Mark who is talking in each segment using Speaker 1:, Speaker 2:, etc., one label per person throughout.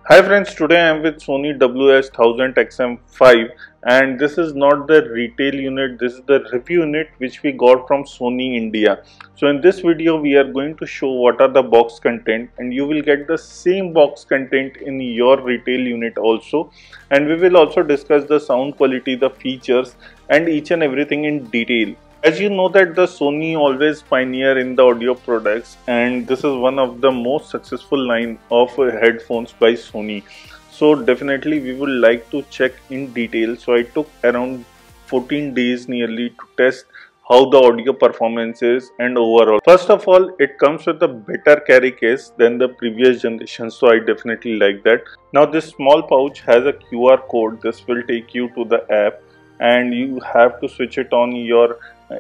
Speaker 1: Hi friends, today I am with Sony WH-1000XM5 and this is not the retail unit, this is the review unit which we got from Sony India. So in this video we are going to show what are the box content, and you will get the same box content in your retail unit also, and we will also discuss the sound quality, the features and each and everything in detail. As you know that the Sony always pioneer in the audio products, and this is one of the most successful line of headphones by Sony. So definitely we would like to check in detail. So I took around 14 days nearly to test how the audio performance is and overall. First of all, it comes with a better carry case than the previous generation, so I definitely like that. Now this small pouch has a QR code. This will take you to the app and you have to switch it on your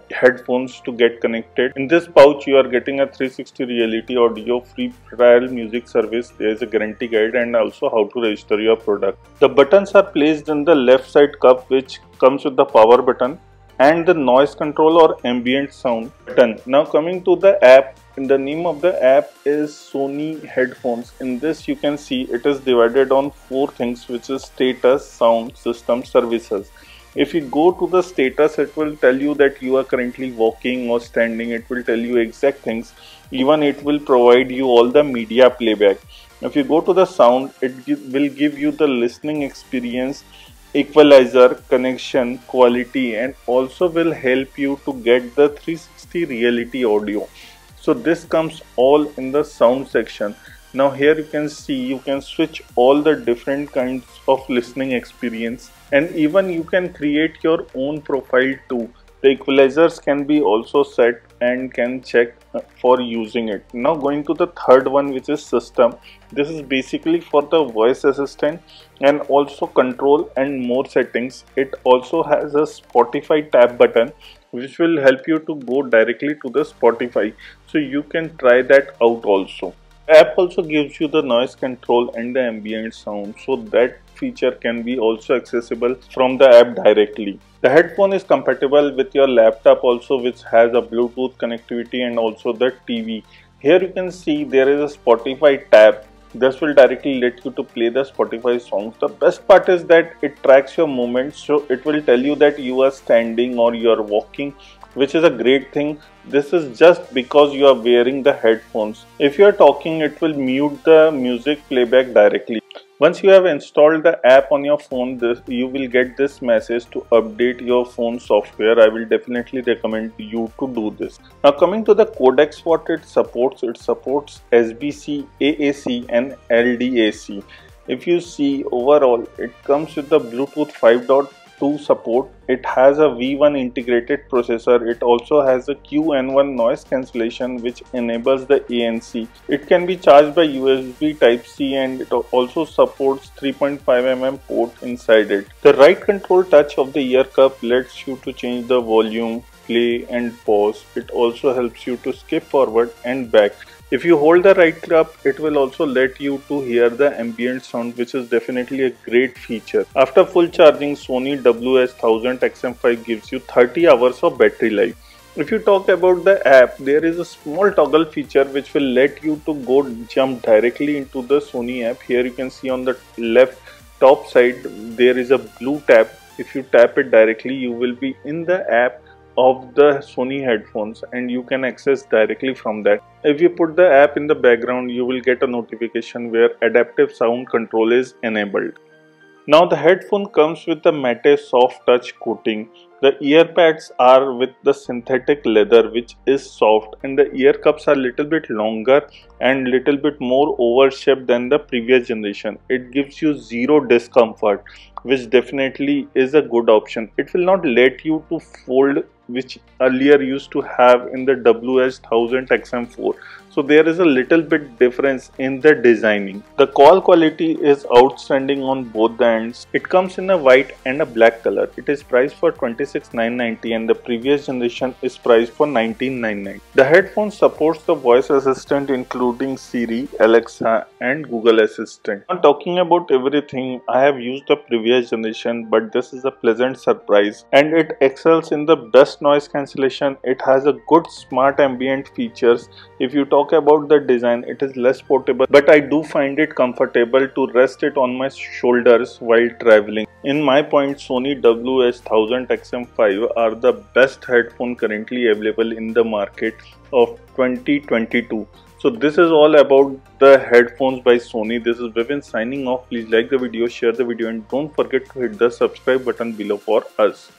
Speaker 1: headphones to get connected. In this pouch you are getting a 360 reality audio, free trial music service, there is a guarantee guide and also how to register your product. The buttons are placed in the left side cup, which comes with the power button and the noise control or ambient sound button. Now coming to the app, in the name of the app is Sony Headphones. In this you can see it is divided on 4 things, which is status, sound, system, services. If you go to the status, it will tell you that you are currently walking or standing. It will tell you exact things. Even it will provide you all the media playback. If you go to the sound, it will give you the listening experience, equalizer, connection, quality, and also will help you to get the 360 reality audio. So this comes all in the sound section. Now here you can see you can switch all the different kinds of listening experience, and even you can create your own profile too. The equalizers can be also set and can check for using it. Now going to the third one, which is system. This is basically for the voice assistant and also control and more settings. It also has a Spotify tab button which will help you to go directly to the Spotify, so you can try that out also. The app also gives you the noise control and the ambient sound, so that feature can be also accessible from the app directly. The headphone is compatible with your laptop also, which has a Bluetooth connectivity and also the TV. Here you can see there is a Spotify tab. This will directly let you to play the Spotify songs. The best part is that it tracks your movements, so it will tell you that you are standing or you are walking, which is a great thing. This is just because you are wearing the headphones. If you are talking, it will mute the music playback directly. Once you have installed the app on your phone, you will get this message to update your phone software. I will definitely recommend you to do this. Now coming to the codecs, what it supports SBC, AAC and LDAC. If you see overall, it comes with the Bluetooth 5.2 support. It has a V1 integrated processor. It also has a QN1 noise cancellation which enables the ANC. It can be charged by USB Type-C, and it also supports 3.5 mm port inside it. The right control touch of the ear cup lets you to change the volume, play and pause. It also helps you to skip forward and back. If you hold the right cup, it will also let you to hear the ambient sound, which is definitely a great feature. After full charging, Sony WH-1000XM5 gives you 30 hours of battery life. If you talk about the app, there is a small toggle feature which will let you to jump directly into the Sony app. Here you can see on the left top side there is a blue tab. If you tap it directly, you will be in the app of the Sony headphones and you can access directly from that. If you put the app in the background, you will get a notification where adaptive sound control is enabled. Now the headphone comes with a matte soft touch coating. The earpads are with the synthetic leather, which is soft, and the ear cups are little bit longer and little bit more oval shaped than the previous generation. It gives you zero discomfort, which definitely is a good option. It will not let you to fold, which earlier used to have in the WH-1000XM4. So there is a little bit difference in the designing. The call quality is outstanding on both the ends. It comes in a white and a black color. It is priced for $26,990 and the previous generation is priced for $19,990. The headphone supports the voice assistant including Siri, Alexa and Google Assistant. Now talking about everything, I have used the previous generation, but this is a pleasant surprise and it excels in the best noise cancellation. It has a good smart ambient features. If you talk talk about the design, it is less portable, but I do find it comfortable to rest it on my shoulders while traveling. In my point, Sony WH-1000XM5 are the best headphone currently available in the market of 2022. So this is all about the headphones by Sony. This is Vivin signing off. Please like the video, share the video, and don't forget to hit the subscribe button below for us.